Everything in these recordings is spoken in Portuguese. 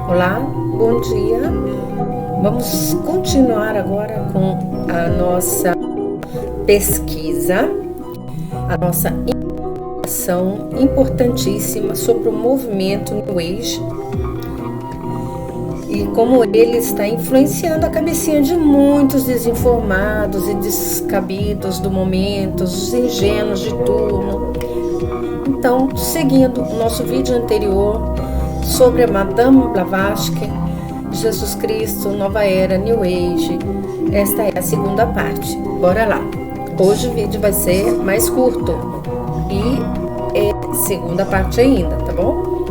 Olá, bom dia. Vamos continuar agora com a nossa pesquisa, a nossa informação importantíssima sobre o movimento New Age e como ele está influenciando a cabecinha de muitos desinformados e descabidos do momento, os ingênuos de turno. Então, seguindo o nosso vídeo anterior sobre a Madame Blavatsky, Jesus Cristo, Nova Era, New Age, esta é a segunda parte. Bora lá! Hoje o vídeo vai ser mais curto e é segunda parte ainda, tá bom?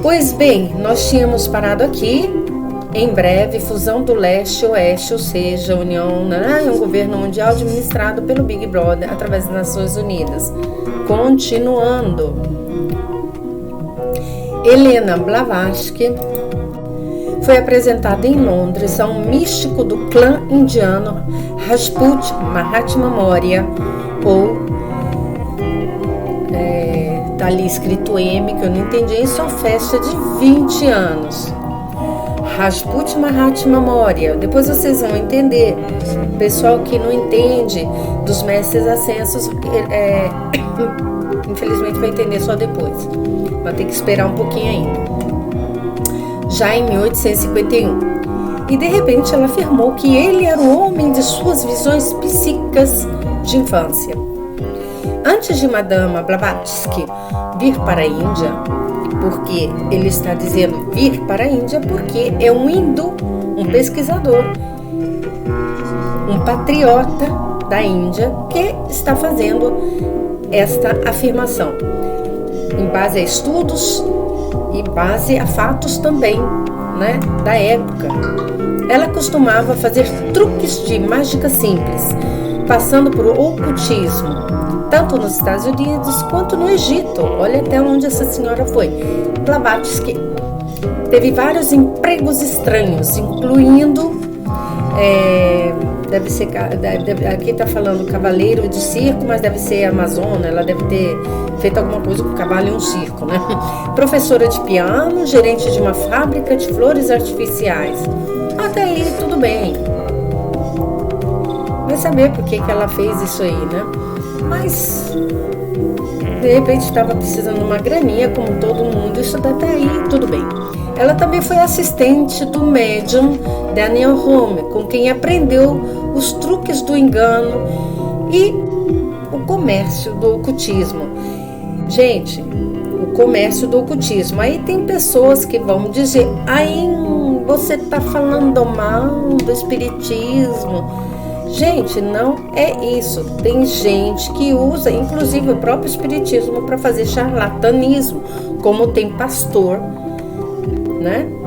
Pois bem, nós tínhamos parado aqui. Em breve, fusão do leste-oeste, ou seja, união, um governo mundial administrado pelo Big Brother através das Nações Unidas. Continuando, Helena Blavatsky foi apresentada em Londres a um místico do clã indiano Rajput Mahatma Maurya, ou tá ali escrito M, que eu não entendi, em sua festa de 20 anos. Rajput Mahatma Maurya, depois vocês vão entender. Pessoal que não entende dos mestres ascensos, infelizmente vai entender só depois, vai ter que esperar um pouquinho ainda. Já em 1851, e de repente ela afirmou que ele era o homem de suas visões psíquicas de infância. Antes de Madame Blavatsky vir para a Índia, porque ele está dizendo vir para a Índia porque é um hindu, um pesquisador, um patriota da Índia que está fazendo esta afirmação em base a estudos e base a fatos também, da época. Ela costumava fazer truques de mágica simples, passando por ocultismo, tanto nos Estados Unidos quanto no Egito. Olha até onde essa senhora foi. Blavatsky teve vários empregos estranhos, incluindo, aqui está falando cavaleiro de circo, mas deve ser amazona, ela deve ter feito alguma coisa com cavalo e um circo, Professora de piano, gerente de uma fábrica de flores artificiais. Até aí tudo bem. Vai saber por que ela fez isso aí, Mas de repente estava precisando de uma graninha, como todo mundo, isso até aí tudo bem. Ela também foi assistente do médium Daniel Hume, com quem aprendeu os truques do engano e o comércio do ocultismo. Gente, o comércio do ocultismo. Aí tem pessoas que vão dizer: aí você está falando mal do espiritismo. Gente, não é isso. Tem gente que usa, inclusive o próprio espiritismo, para fazer charlatanismo, como tem pastor,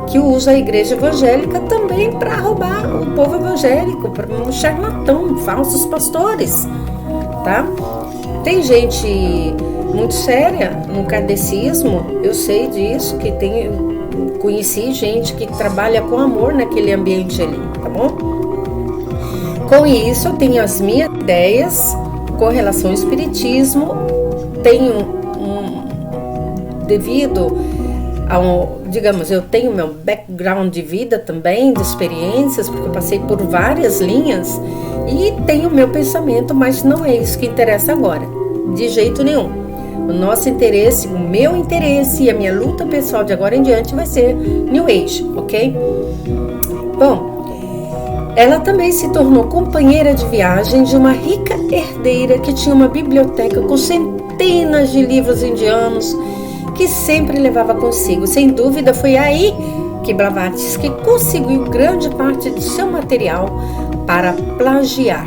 que usa a igreja evangélica também para roubar o povo evangélico, para um charlatão, falsos pastores, tá? Tem gente muito séria no kardecismo, eu sei disso, conheci gente que trabalha com amor naquele ambiente ali, tá bom? Com isso, eu tenho as minhas ideias com relação ao espiritismo, devido eu tenho meu background de vida também, de experiências, porque eu passei por várias linhas, e tenho meu pensamento, mas não é isso que interessa agora, de jeito nenhum. O nosso interesse, o meu interesse e a minha luta pessoal de agora em diante vai ser New Age, ok? Bom, ela também se tornou companheira de viagem de uma rica herdeira que tinha uma biblioteca com centenas de livros indianos que sempre levava consigo. Sem dúvida, foi aí que Blavatsky conseguiu grande parte do seu material para plagiar.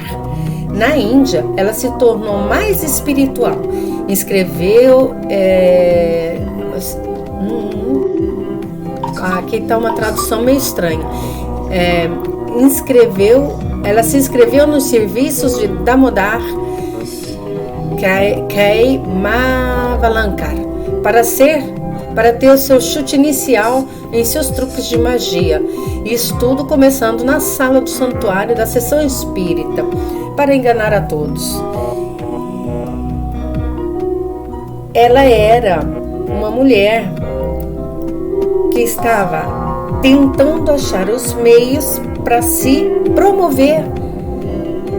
Na Índia, ela se tornou mais espiritual. Escreveu... aqui está uma tradução meio estranha. Ela se inscreveu nos serviços de Damodar Keilavalankar para ter o seu chute inicial em seus truques de magia. Isso tudo começando na sala do santuário da sessão espírita, para enganar a todos. Ela era uma mulher que estava tentando achar os meios para se promover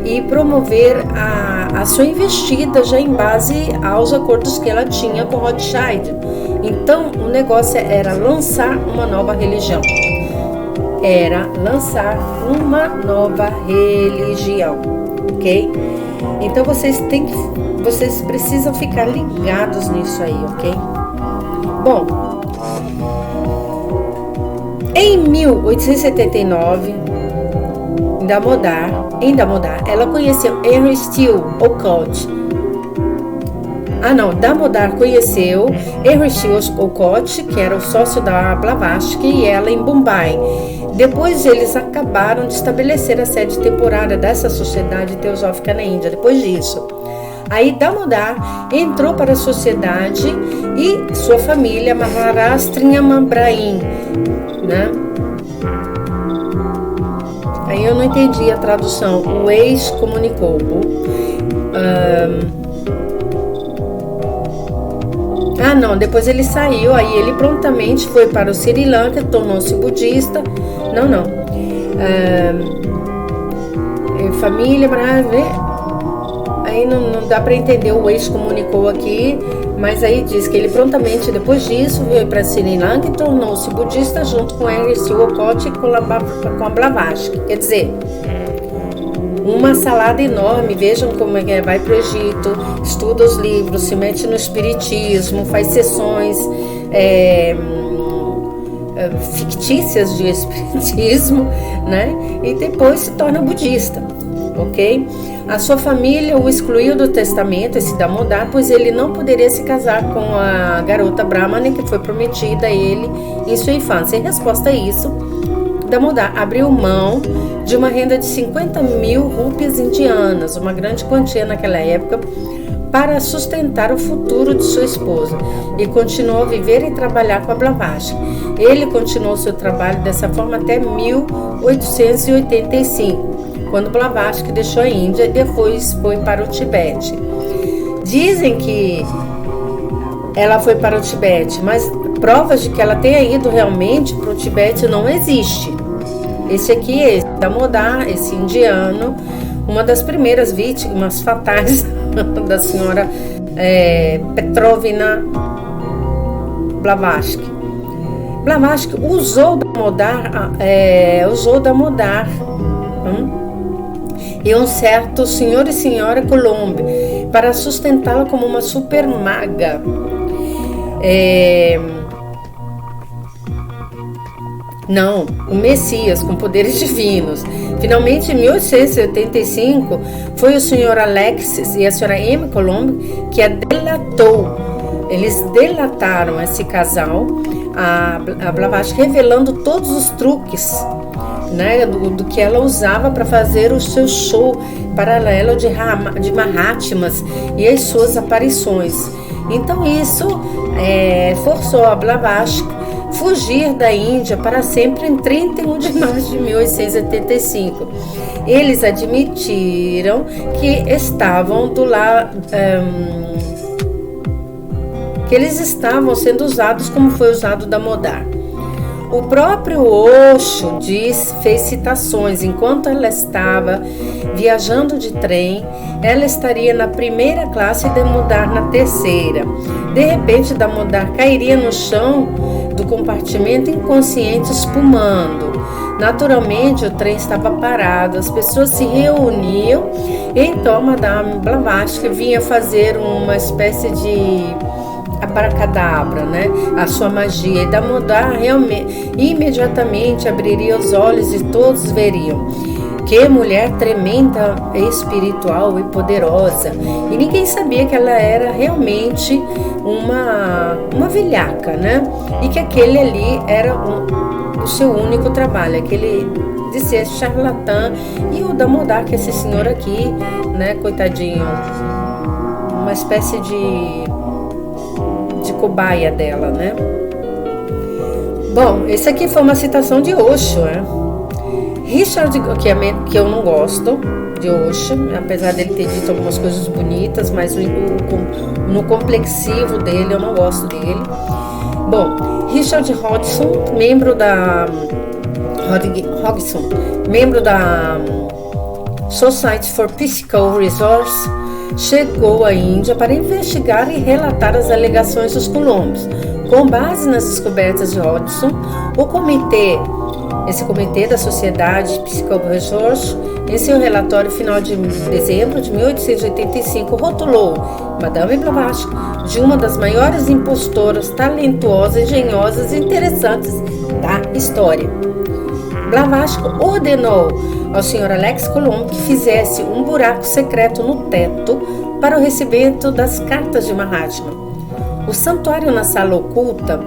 e promover a sua investida já em base aos acordos que ela tinha com Rothschild. Então, o negócio era lançar uma nova religião. Ok? Então, vocês precisam ficar ligados nisso aí, ok? Bom, em 1879, em Damodar, ela conheceu Henry Steele Olcott. Damodar conheceu Henry Steele Olcott, que era o sócio da Blavatsky, e ela em Bombay. Depois eles acabaram de estabelecer a sede temporária dessa sociedade teosófica na Índia. Depois disso, aí Damodar entrou para a sociedade e sua família Maharashtriyaman Brahmin, né? Aí eu não entendi a tradução. O ex-comunicou. Depois ele saiu, aí ele prontamente foi para o Sri Lanka, tornou-se budista. Família, aí não dá para entender o ex-comunicou aqui, mas aí diz que ele prontamente, depois disso, veio para Sri Lanka e tornou-se budista junto com Henry Steele Olcott e com a Blavatsky. Quer dizer, uma salada enorme. Vejam como é que vai para o Egito, estuda os livros, se mete no espiritismo, faz sessões fictícias de espiritismo, né? E depois se torna budista, ok? A sua família o excluiu do testamento, esse Damodar, pois ele não poderia se casar com a garota Brahmana que foi prometida a ele em sua infância. Em resposta a isso, Damodar abriu mão de uma renda de 50.000 rúpias indianas, uma grande quantia naquela época, para sustentar o futuro de sua esposa, e continuou a viver e trabalhar com a Blavatsky. Ele continuou seu trabalho dessa forma até 1885, quando Blavatsky deixou a Índia e depois foi para o Tibete. Dizem que ela foi para o Tibete, mas provas de que ela tenha ido realmente para o Tibete não existe. Esse aqui é esse Damodar, esse indiano, uma das primeiras vítimas fatais da senhora Petrovna Blavatsky. Blavatsky usou Damodar e um certo senhor e senhora Colombo para sustentá-la como uma super maga. O Messias com poderes divinos. Finalmente, em 1885, foi o senhor Alexis e a senhora Amy Colombo que a delatou. Eles delataram esse casal, a Blavatsky, revelando todos os truques, né, do que ela usava para fazer o seu show paralelo de Mahatmas e as suas aparições. Então isso forçou a Blavatsky fugir da Índia para sempre em 31 de março de 1885. Eles admitiram que estavam que eles estavam sendo usados como foi usado Damodar. O próprio Osho fez citações. Enquanto ela estava viajando de trem, ela estaria na primeira classe e Damodar na terceira. De repente, Damodar cairia no chão do compartimento inconsciente, espumando. Naturalmente, o trem estava parado, as pessoas se reuniam e então Madame Blavatsky vinha fazer uma espécie de abracadabra, né? A sua magia. E Damodar imediatamente abriria os olhos e todos veriam. Que mulher tremenda, espiritual e poderosa. E ninguém sabia que ela era realmente uma velhaca, né? E que aquele ali era o seu único trabalho, aquele de ser charlatã. E o Damodar, que é esse senhor aqui, né? Coitadinho, uma espécie de cobaia dela, né? Bom, esse aqui foi uma citação de Osho, né? Richard, que eu não gosto de Osho, apesar dele ter dito algumas coisas bonitas, mas no complexivo dele eu não gosto dele. Bom, Richard Hodgson, membro da Society for Psychical Research, chegou à Índia para investigar e relatar as alegações dos colombos. Com base nas descobertas de Hodgson, esse comitê da Sociedade Psychical Research, em seu relatório final de dezembro de 1885, rotulou Madame Blavatsky de uma das maiores impostoras talentuosas, engenhosas e interessantes da história. Blavatsky ordenou ao Sr. Alex Colombo que fizesse um buraco secreto no teto para o recebimento das cartas de Mahatma. O santuário na sala oculta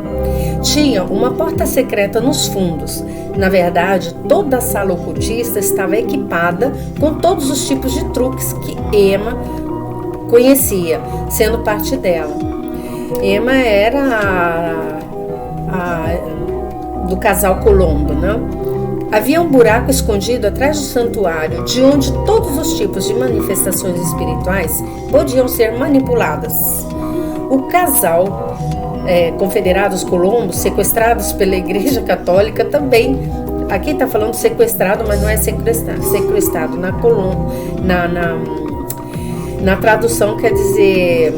tinha uma porta secreta nos fundos. Na verdade, toda a sala ocultista estava equipada com todos os tipos de truques que Emma conhecia, sendo parte dela. Emma era do casal Colombo, né? Havia um buraco escondido atrás do santuário, de onde todos os tipos de manifestações espirituais podiam ser manipuladas. O casal, confederados colombos, sequestrados pela Igreja Católica também, aqui está falando sequestrado, mas não é sequestrado, na tradução quer dizer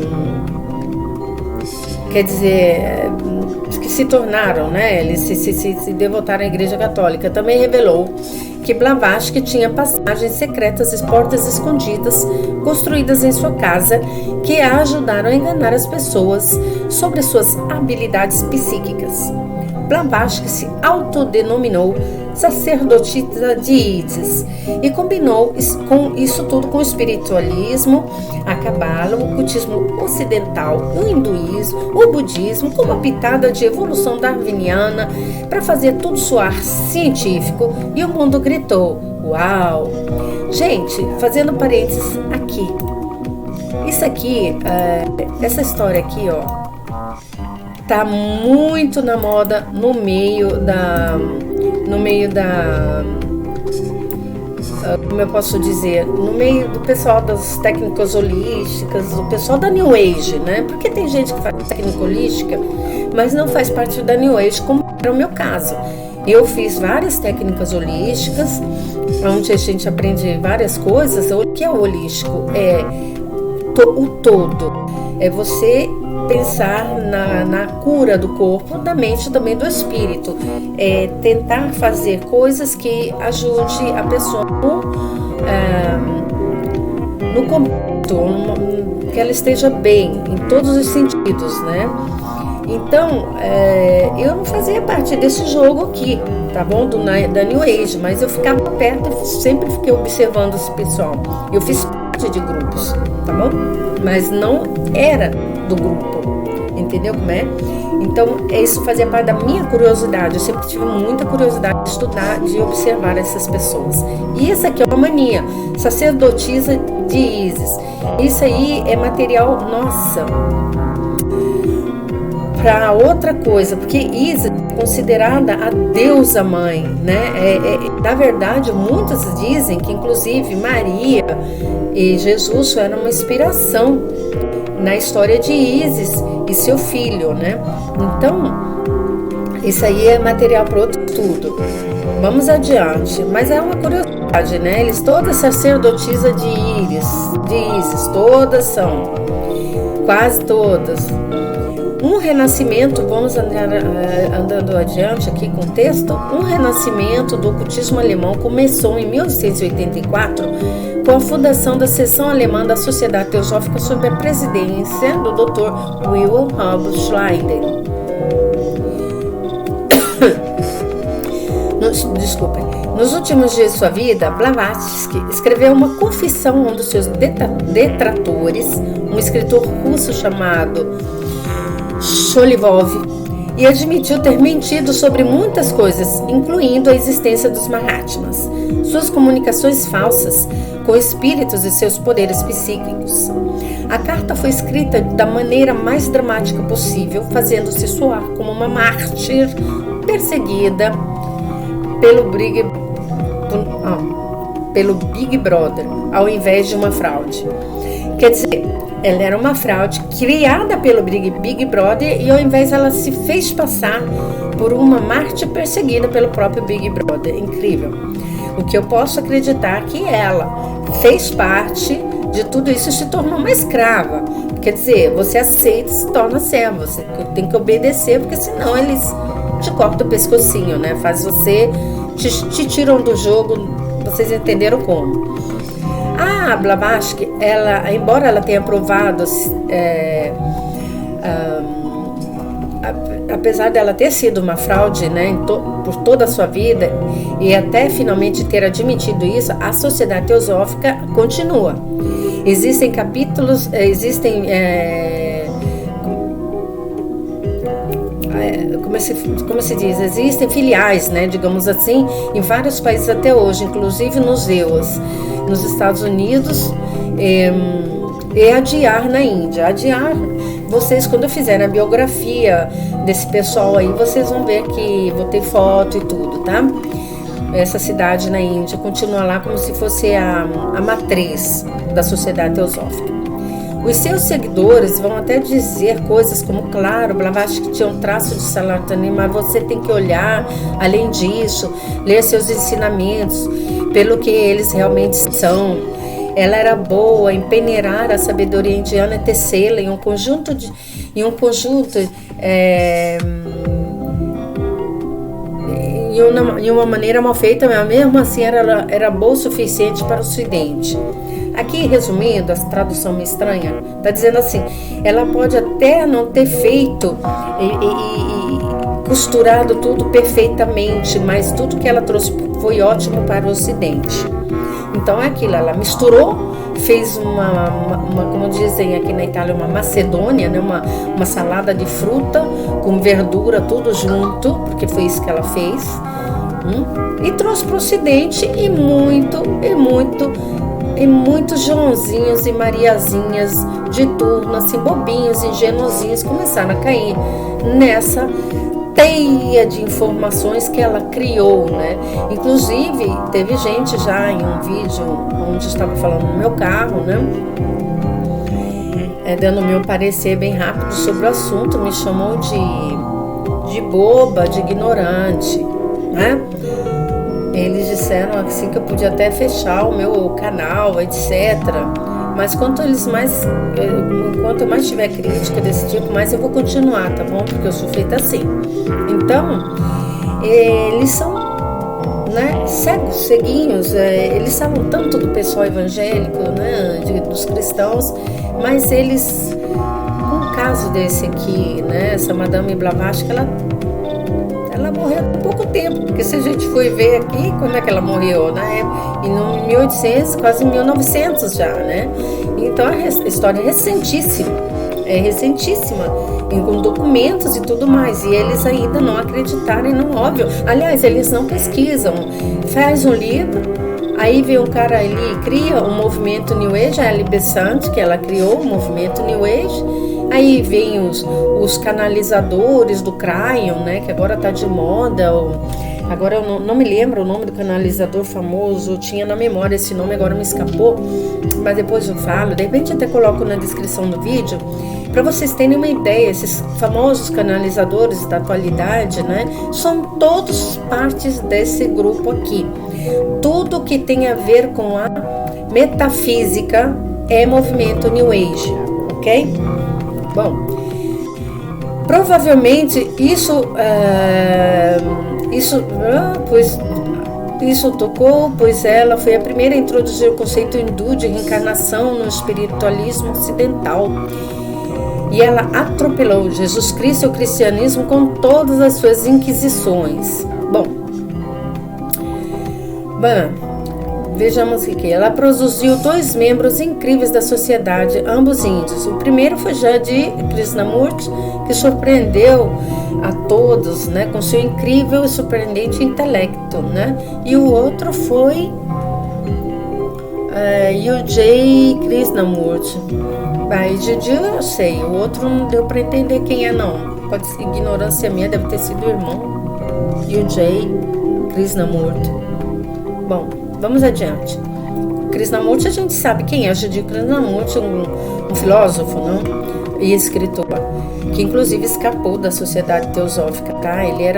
que se tornaram, né? Eles se devotaram à Igreja Católica. Também revelou que Blavatsky tinha passagens secretas e portas escondidas construídas em sua casa que a ajudaram a enganar as pessoas sobre suas habilidades psíquicas. Blavatsky se autodenominou sacerdotisa de Isis e combinou com isso tudo com o espiritualismo, a cabala, o ocultismo ocidental, o hinduísmo, o budismo, com uma pitada de evolução darwiniana para fazer tudo soar científico, e o mundo gritou: uau! Gente, fazendo parênteses aqui, isso aqui, essa história aqui, ó, tá muito na moda no meio da como eu posso dizer, no meio do pessoal das técnicas holísticas, do pessoal da New Age, né? Porque tem gente que faz técnica holística, mas não faz parte da New Age, como era o meu caso. Eu fiz várias técnicas holísticas, onde a gente aprende várias coisas. O que é o holístico? É o todo. É você pensar na cura do corpo, da mente e também do espírito. É tentar fazer coisas que ajude a pessoa no completo, que ela esteja bem em todos os sentidos, né? Então, eu não fazia parte desse jogo aqui, tá bom? Da New Age, mas eu ficava perto e sempre fiquei observando esse pessoal. Eu fiz parte de grupos, tá bom? Mas não era do grupo, entendeu como é? Então, isso fazia parte da minha curiosidade. Eu sempre tive muita curiosidade de estudar, de observar essas pessoas. E essa aqui é uma mania, sacerdotisa de Isis. Isso aí é material, nossa, para outra coisa, porque Isis é considerada a deusa mãe, né? Na verdade, muitos dizem que inclusive Maria e Jesus eram uma inspiração na história de Isis e seu filho, né? Então, isso aí é material para outro estudo. Vamos adiante, mas é uma curiosidade, né? Eles todas sacerdotisas de Isis, todas são, quase todas. Um renascimento, vamos andando adiante aqui com o texto. Um renascimento do ocultismo alemão começou em 1884 com a fundação da seção alemã da Sociedade Teosófica sob a presidência do Dr. Wilhelm August Schleiden. Nos últimos dias de sua vida, Blavatsky escreveu uma confissão a um dos seus detratores, um escritor russo chamado Sholivov, e admitiu ter mentido sobre muitas coisas, incluindo a existência dos Mahatmas, suas comunicações falsas com espíritos e seus poderes psíquicos. A carta foi escrita da maneira mais dramática possível, fazendo-se soar como uma mártir perseguida pelo Big Brother, ao invés de uma fraude. Quer dizer, Ela era uma fraude criada pelo Big Brother e ao invés ela se fez passar por uma mártir perseguida pelo próprio Big Brother. Incrível. O que eu posso acreditar que ela fez parte de tudo isso e se tornou uma escrava. Quer dizer, você aceita e se torna servo. Você tem que obedecer, porque senão eles te cortam o pescocinho, né? Faz você, te tiram do jogo, vocês entenderam como. A Blavatsky, ela, embora ela tenha provado, apesar dela ter sido uma fraude, né, por toda a sua vida, e até finalmente ter admitido isso, a Sociedade Teosófica continua. Existem capítulos, como se diz, existem filiais, né, digamos assim, em vários países até hoje, inclusive nos EUAs, nos Estados Unidos, e a Diyar na Índia. A Diyar, vocês quando fizerem a biografia desse pessoal aí, vocês vão ver que vou ter foto e tudo, tá? Essa cidade na Índia continua lá como se fosse a matriz da Sociedade Teosófica. Os seus seguidores vão até dizer coisas como, claro, Blavatsky tinha um traço de Salatani, mas você tem que olhar, além disso, ler seus ensinamentos pelo que eles realmente são. Ela era boa em peneirar a sabedoria indiana e tecê-la em uma maneira mal feita, mas mesmo assim era boa o suficiente para o Ocidente. Aqui, resumindo, a tradução meio estranha, está dizendo assim, ela pode até não ter feito e costurado tudo perfeitamente, mas tudo que ela trouxe foi ótimo para o Ocidente. Então é aquilo, ela misturou, fez como dizem aqui na Itália, uma macedônia, né? uma salada de fruta com verdura, tudo junto, porque foi isso que ela fez, e trouxe para o Ocidente e muitos Joãozinhos e Mariazinhas de turno, assim, bobinhos, ingenuozinhos, começaram a cair nessa teia de informações que ela criou, né? Inclusive, teve gente já em um vídeo onde eu estava falando no meu carro, né? Dando meu parecer bem rápido sobre o assunto, me chamou de boba, de ignorante, né? Eles disseram assim que eu podia até fechar o meu canal, etc. Mas quanto eu mais tiver crítica desse tipo, mais eu vou continuar, tá bom? Porque eu sou feita assim. Então, eles são, né, ceguinhos, eles sabem tanto do pessoal evangélico, né, dos cristãos, mas eles, um caso desse aqui, né, essa Madame Blavatsky, ela morreu há pouco tempo, porque se a gente for ver aqui, quando é que ela morreu, né? Em 1800, quase 1900 já, né? Então a história é recentíssima, com documentos e tudo mais, e eles ainda não acreditaram, não, óbvio. Aliás, eles não pesquisam, faz um livro, aí vem um cara ali e cria um movimento New Age, a Ellie Besant, que ela criou o movimento New Age. Aí vem os canalizadores do Cryon, né, que agora tá de moda. Agora eu não me lembro o nome do canalizador famoso, eu tinha na memória esse nome, agora me escapou, mas depois eu falo, de repente até coloco na descrição do vídeo, para vocês terem uma ideia. Esses famosos canalizadores da atualidade, né, são todos partes desse grupo aqui. Tudo que tem a ver com a metafísica é movimento New Age, ok? Bom, provavelmente isso tocou, pois ela foi a primeira a introduzir o conceito hindu de reencarnação no espiritualismo ocidental. E ela atropelou Jesus Cristo e o cristianismo com todas as suas inquisições. Bom, vejamos aqui. Ela produziu 2 membros incríveis da sociedade, ambos índios. O primeiro foi Jayati Krishnamurti, que surpreendeu a todos, né, com seu incrível e surpreendente intelecto, né? E o outro foi Ujjayi Krishnamurti. Didi eu sei, o outro não deu para entender quem é, não. Pode ser ignorância minha, deve ter sido o irmão. Ujjayi Krishnamurti. Bom, vamos adiante. Krishnamurti, a gente sabe quem é. Jayati Krishnamurti, um filósofo, não? E escritor, que inclusive escapou da Sociedade Teosófica, tá? Ele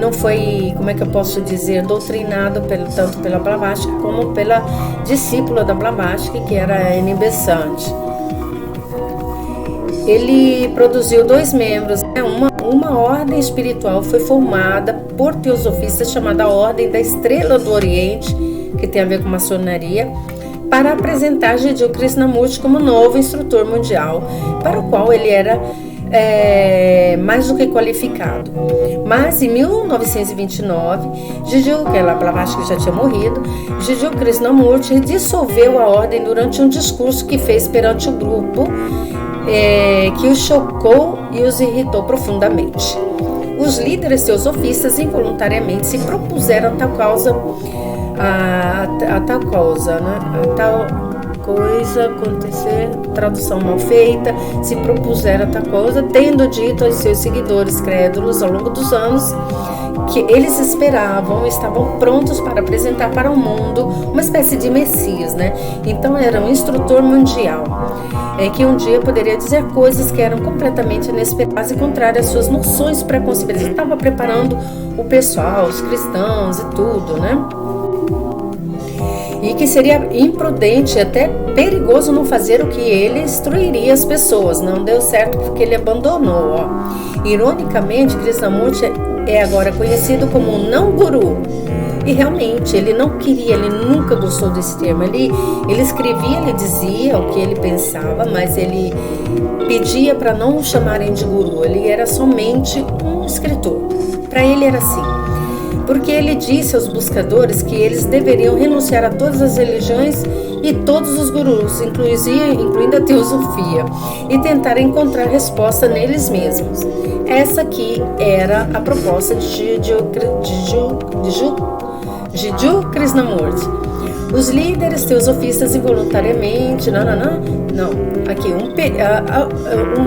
não foi, como é que eu posso dizer, doutrinado tanto pela Blavatsky como pela discípula da Blavatsky, que era a Annie Besant. Ele produziu 2 membros, né? Uma ordem espiritual foi formada por teosofistas chamada Ordem da Estrela do Oriente, que tem a ver com maçonaria, para apresentar Jiddu Krishnamurti como novo instrutor mundial, para o qual ele era mais do que qualificado. Mas em 1929, Blavatsky já tinha morrido, Jiddu Krishnamurti dissolveu a ordem durante um discurso que fez perante o grupo, que os chocou e os irritou profundamente. Os líderes teosofistas involuntariamente se propuseram a tal coisa acontecer, tradução mal feita, se propuseram a tal coisa, tendo dito aos seus seguidores crédulos ao longo dos anos que eles estavam prontos para apresentar para o mundo uma espécie de Messias, né? Então era um instrutor mundial, que um dia poderia dizer coisas que eram completamente inesperadas e contrárias às suas noções preconcebidas. Ele estava preparando o pessoal, os cristãos e tudo, né? E que seria imprudente e até perigoso não fazer o que ele instruiria as pessoas. Não deu certo porque ele abandonou. Ironicamente, Krishnamurti é agora conhecido como um não-guru. E realmente, ele não queria, ele nunca gostou desse termo. Ele escrevia, ele dizia o que ele pensava, mas ele pedia para não o chamarem de guru. Ele era somente um escritor. Para ele era assim. Porque ele disse aos buscadores que eles deveriam renunciar a todas as religiões e todos os gurus, incluindo a teosofia, e tentar encontrar resposta neles mesmos. Essa aqui era a proposta de Jiddu Krishnamurti. Os líderes teosofistas involuntariamente,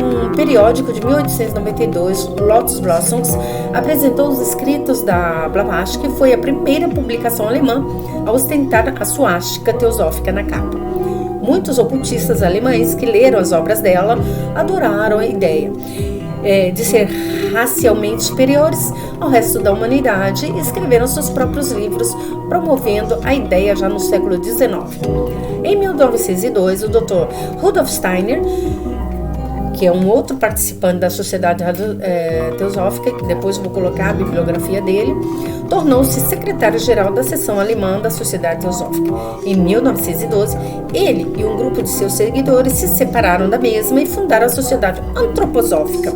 um periódico de 1892, Lotus Blossoms, apresentou os escritos da Blavatsky, que foi a primeira publicação alemã a ostentar a suástica teosófica na capa. Muitos ocultistas alemães que leram as obras dela adoraram a ideia de ser racialmente superiores ao resto da humanidade e escreveram seus próprios livros promovendo a ideia já no século XIX. Em 1902, o Dr. Rudolf Steiner, que é um outro participante da Sociedade Teosófica, que depois vou colocar a bibliografia dele, tornou-se secretário-geral da seção alemã da Sociedade Teosófica. Em 1912, ele e um grupo de seus seguidores se separaram da mesma e fundaram a Sociedade Antroposófica.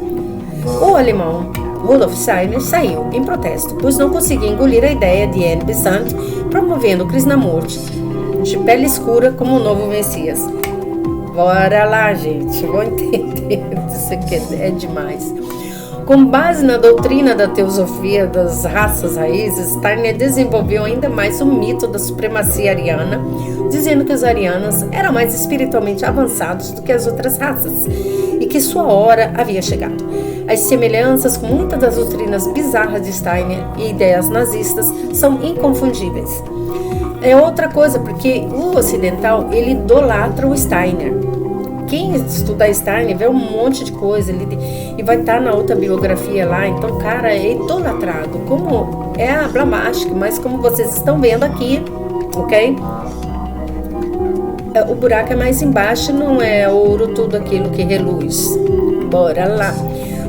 O alemão Rudolf Steiner saiu em protesto, pois não conseguia engolir a ideia de Annie Besant promovendo Krishnamurti, de pele escura, como o novo Messias. Bora lá, gente, vou entender, isso aqui é demais. Com base na doutrina da teosofia das raças raízes, Steiner desenvolveu ainda mais o mito da supremacia ariana, dizendo que os arianos eram mais espiritualmente avançados do que as outras raças e que sua hora havia chegado. As semelhanças com muitas das doutrinas bizarras de Steiner e ideias nazistas são inconfundíveis. É outra coisa, porque o ocidental, ele idolatra o Steiner. Quem estudar Steiner vê um monte de coisa, e vai estar na outra biografia lá, então, cara, é idolatrado, como é a Blavatsky, mas como vocês estão vendo aqui, ok? O buraco é mais embaixo, não é ouro tudo aquilo que reluz. Bora lá.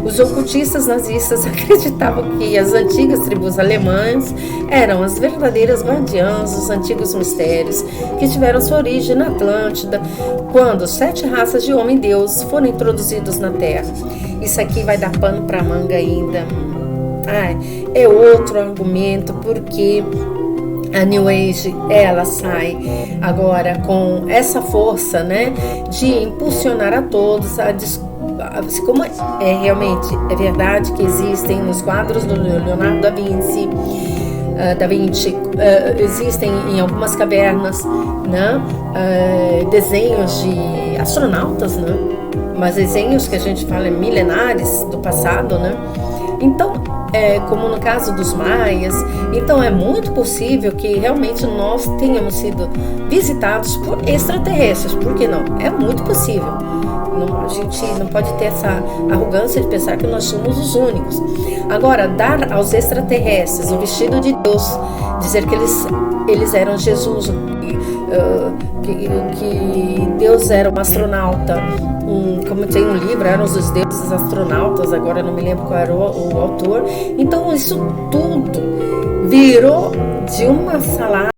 Os ocultistas nazistas acreditavam que as antigas tribos alemãs eram as verdadeiras guardiãs dos antigos mistérios que tiveram sua origem na Atlântida, quando 7 raças de homem-deus foram introduzidos na Terra. Isso aqui vai dar pano para manga ainda. É outro argumento, porque a New Age, ela sai agora com essa força, né, de impulsionar a todos a como realmente é verdade que existem nos quadros do Leonardo da Vinci Da Vinci, existem em algumas cavernas, né, desenhos de astronautas, né, mas desenhos que a gente fala milenares do passado, né? Então, como no caso dos maias, então é muito possível que realmente nós tenhamos sido visitados por extraterrestres. Por que não? É muito possível. A gente não pode ter essa arrogância de pensar que nós somos os únicos. Agora, dar aos extraterrestres o vestido de Deus, dizer que eles eram Jesus, que Deus era um astronauta, como tem um livro, eram os deuses astronautas, agora eu não me lembro qual era o autor. Então isso tudo virou de uma salada